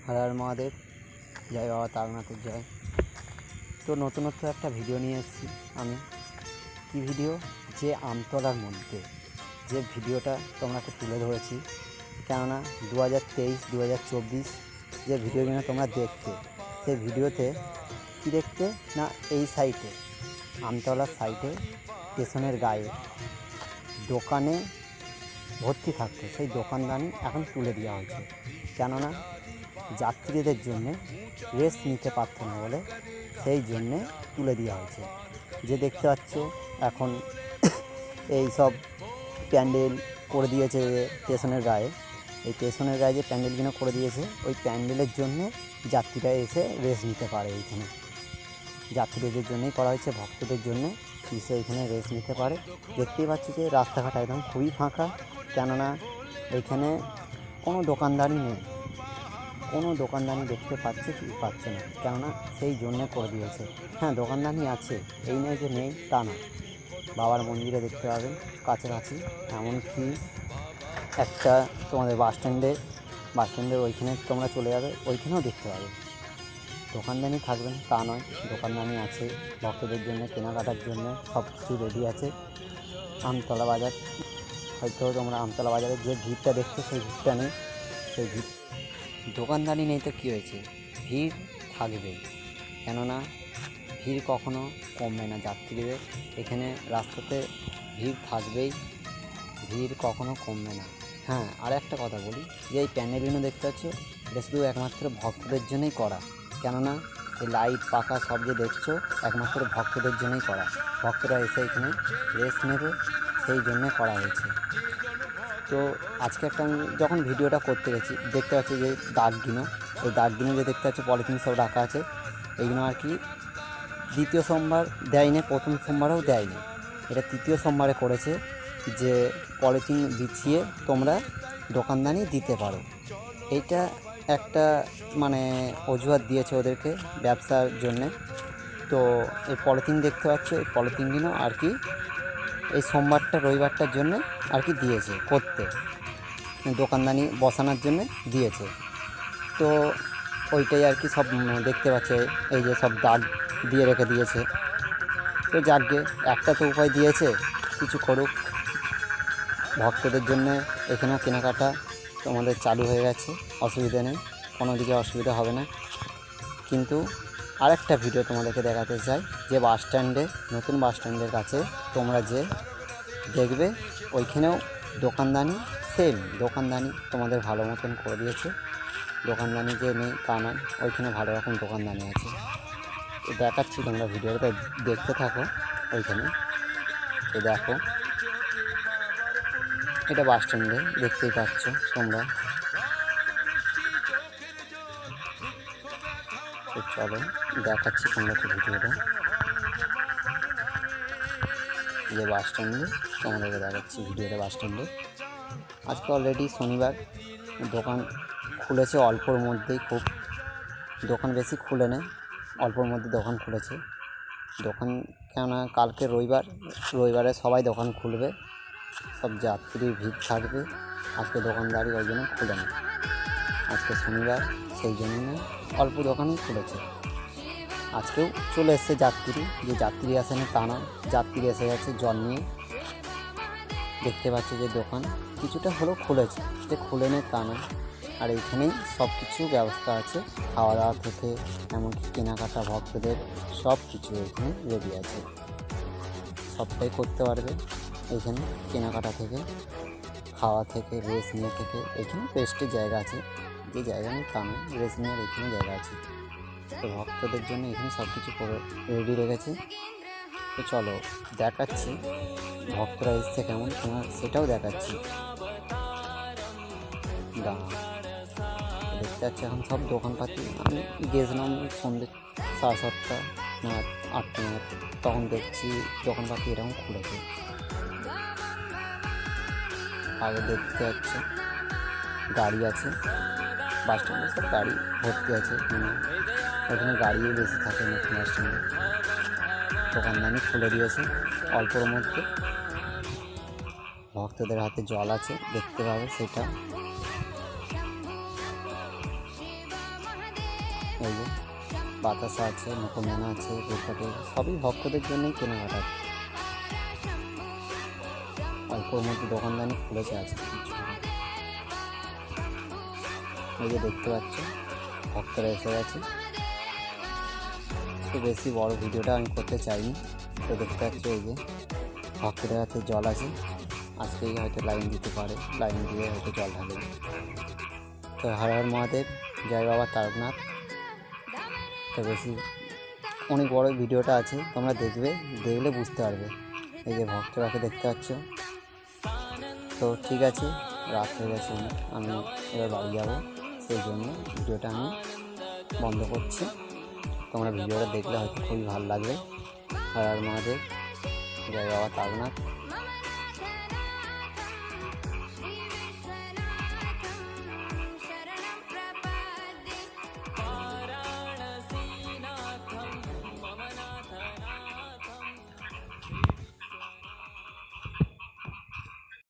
হর হর মহাদেব, জয় বাবা তারনাথের জয়। তো নতুনত্ব একটা ভিডিও নিয়ে এসেছি আমি। কি ভিডিও? যে আমতলার মধ্যে যে ভিডিওটা তোমাকে তুলে ধরেছি, কেননা 2023, 2024 যে ভিডিওগুলো তোমরা দেখতে, সেই ভিডিওতে কী দেখতে না, এই সাইটে আমতলার সাইটে স্টেশনের গায়ে দোকানে ভর্তি থাকতো, সেই দোকানদানি এখন তুলে দেওয়া হয়েছে। কেননা যাত্রীদের জন্যে রেস্ট নিতে পারত না বলে সেই জন্যে তুলে দেওয়া হয়েছে। যে দেখতে পাচ্ছ এখন এই সব প্যান্ডেল করে দিয়েছে স্টেশনের গায়ে, এই স্টেশনের গায়ে যে প্যান্ডেলগুলো করে দিয়েছে, ওই প্যান্ডেলের জন্যে যাত্রীরা এসে রেস্ট নিতে পারে। এইখানে যাত্রীদের জন্যই করা হয়েছে, ভক্তদের জন্যে এসে এইখানে রেস্ট নিতে পারে। দেখতেই পাচ্ছি যে রাস্তাঘাট একদম খুবই ফাঁকা, কেননা এইখানে কোনো দোকানদারি নেই, কোনো দোকানদানি দেখতে পাচ্ছে কি পাচ্ছে না, কেননা সেই জন্যে করে দিয়েছে। হ্যাঁ, দোকানদানি আছে, এই নয় যে নেই তা না। বাবার মন্দিরে দেখতে পাবেন কাছাকাছি, এমনকি একটা তোমাদের বাস স্ট্যান্ডের ওইখানে তোমরা চলে যাবে, ওইখানেও দেখতে পাবে দোকানদানি থাকবেন তা নয়, দোকানদানি আছে ভক্তদের জন্য, কেনাকাটার জন্য সব কিছু রেডি আছে। আমতলা বাজার, হয়তো তোমরা আমতলা বাজারের যে ভিড়টা দেখছো সেই ভিড়টা নেই, সেই ভিড় দোকানদানি নেই তো কী হয়েছে, ভিড় থাকবেই। কেননা ভিড় কখনো কমবে না যাত্রীদের, এখানে রাস্তাতে ভিড় থাকবেই, ভিড় কখনো কমবে না। হ্যাঁ, আর একটা কথা বলি, যে এই প্যান্ডেলগুলো দেখতে পাচ্ছ, এটা শুধু একমাত্র ভক্তদের জন্যই করা। কেননা এই লাইট পাখা সব যে দেখছো, একমাত্র ভক্তদের জন্যই করা। ভক্তরা এসে এখানে রেস্ট নেবে, সেই জন্যে করা হয়েছে। তো আজকে একটা আমি যখন ভিডিওটা করতে গেছি, দেখতে পাচ্ছি যে দাগগুলো, এই দাগগুলো যে দেখতে পাচ্ছি পলিথিন সব রাখা আছে, এইগুলো আর কি দ্বিতীয় সোমবার দেয়নি, প্রথম সোমবারেও দেয়নি, এটা তৃতীয় সোমবারে করেছে যে পলিথিন বিছিয়ে তোমরা দোকানদানি দিতে পারো। এইটা একটা মানে অজুহাত দিয়েছে ওদেরকে ব্যবসার জন্যে। তো এই পলিথিন দেখতে পাচ্ছ, এই পলিথিনগুলো আর কি এই সোমবারটা রবিবারটার জন্য আর কি দিয়েছে করতে, দোকানদানি বসানোর জন্য দিয়েছে। তো ওইটাই আর কি সব দেখতে পাচ্ছে, এই যে সব দাগ দিয়ে রেখে দিয়েছে। তো যাকগে, একটা তো উপায় দিয়েছে, কিছু করুক ভক্তদের জন্য। এখানেও কেনাকাটা তোমাদের চালু হয়ে গেছে, অসুবিধা নেই, কোনো দিকে অসুবিধা হবে না। কিন্তু আরেকটা ভিডিও তোমাদেরকে দেখাতে চাই, যে বাস স্ট্যান্ডে, নতুন বাস স্ট্যান্ডের কাছে তোমরা যে দেখবে, ওইখানেও দোকানদানি সেম দোকানদানি তোমাদের ভালো মতন করে দিয়েছে। দোকানদানি যে নেই তা নয়, ওইখানে ভালো রকম দোকানদানি আছে। তো দেখাচ্ছি, তোমরা ভিডিওটা দেখতে থাকো। ওইখানে তো দেখো, এটা বাস স্ট্যান্ডে দেখতেই পাচ্ছ তোমরা। তো চলো দেখাচ্ছি তোমাদেরকে ভিডিওটা, যে বাস স্ট্যান্ডে তোমাদেরকে দেখাচ্ছি ভিডিওটা। বাস স্ট্যান্ডে আজকে অলরেডি শনিবার, দোকান খুলেছে অল্পর মধ্যেই, খুব দোকান বেশি খুলে নেই, অল্পর মধ্যে দোকান খুলেছে। দোকান কেননা কালকে রবিবারে সবাই দোকান খুলবে, সব যাত্রী ভিড় থাকবে, আজকে দোকানদারি ওই জন্য খুলে নেই, আজকে শনিবার, সেই জন্য অল্প দোকানই খুলেছে। আজকেও চলে এসছে যাত্রী, যে যাত্রী আসে না তা নয়, যাত্রী এসে গেছে জল নিয়ে। দেখতে পাচ্ছি যে দোকান কিছুটা হলেও খুলেছে, যে খুলে নেই তা নয়। আর এইখানেই সব কিছু ব্যবস্থা আছে, খাওয়া দাওয়া থেকে এমনকি কেনাকাটা ভক্তদের সব কিছু এখানে রেডি আছে, সবটাই করতে পারবে এখানে। কেনাকাটা থেকে, খাওয়া থেকে, রেস্ট নিয়ে থেকে, এখানে রেস্টের জায়গা আছে, যে জায়গা নেই তা নয়, রেস্ট নেওয়ার এখানে জায়গা আছে। তো ভক্তদের জন্য এখানে সব কিছু করে রেডি রেখেছে। তো চলো দেখাচ্ছি ভক্তরা এসছে কেমন, তোমার সেটাও দেখাচ্ছি। দেখতে পাচ্ছি এখন সব দোকানপাতি, আমি গেছিলাম সন্ধ্যে 7:30 নাগাদ, 8টা নাগাদ, তখন দেখছি দোকানপাতি এরকম খুলেছে। আগে দেখতে পাচ্ছি গাড়ি আছে, বাস স্ট্যান্ডে সব গাড়ি ভর্তি আছে, ওখানে গাড়িও বেশি থাকে নতুন বাস স্ট্যান্ডে। দোকানদানি খুলে দিয়েছে অল্পর মধ্যে, ভক্তদের হাতে জল আছে, দেখতে পাবে সেটা। এই যে বাতাসা আছে, মুখোমেনা আছে, ধূপকাঠি, সবই ভক্তদের জন্যই কেনাকাটা। অল্পর মধ্যে দোকানদানি খুলেছে আছে কিছু। এই যে দেখতে পাচ্ছ ভক্তরা এসে গেছে। তো বেশি বড় ভিডিওটা আমি করতে চাইনি। তো দেখতে পাচ্ছ এই যে ভক্তদের হাতে জল আছে, আজকেই হয়তো লাইন দিতে পারে, লাইন দিয়ে হয়তো জল ঢালবে। তো হর হর মহাদেব, জয় বাবা তারকনাথ। তো বেশি অনেক বড় ভিডিওটা আছে, তোমরা দেখলে বুঝতে পারবে। এই যে ভক্তরাকে দেখতে পাচ্ছ। তো ঠিক আছে, রাত হয়ে গেছে অনেক, আমি এবার বাড়ি যাবো, সেই জন্য ভিডিওটা আমি বন্ধ করছি। তোমরা ভিডিওটা দেখলে হয়তো খুবই ভালো লাগবে। হর হর মহাদেব, জয় বাবা তারকনাথ।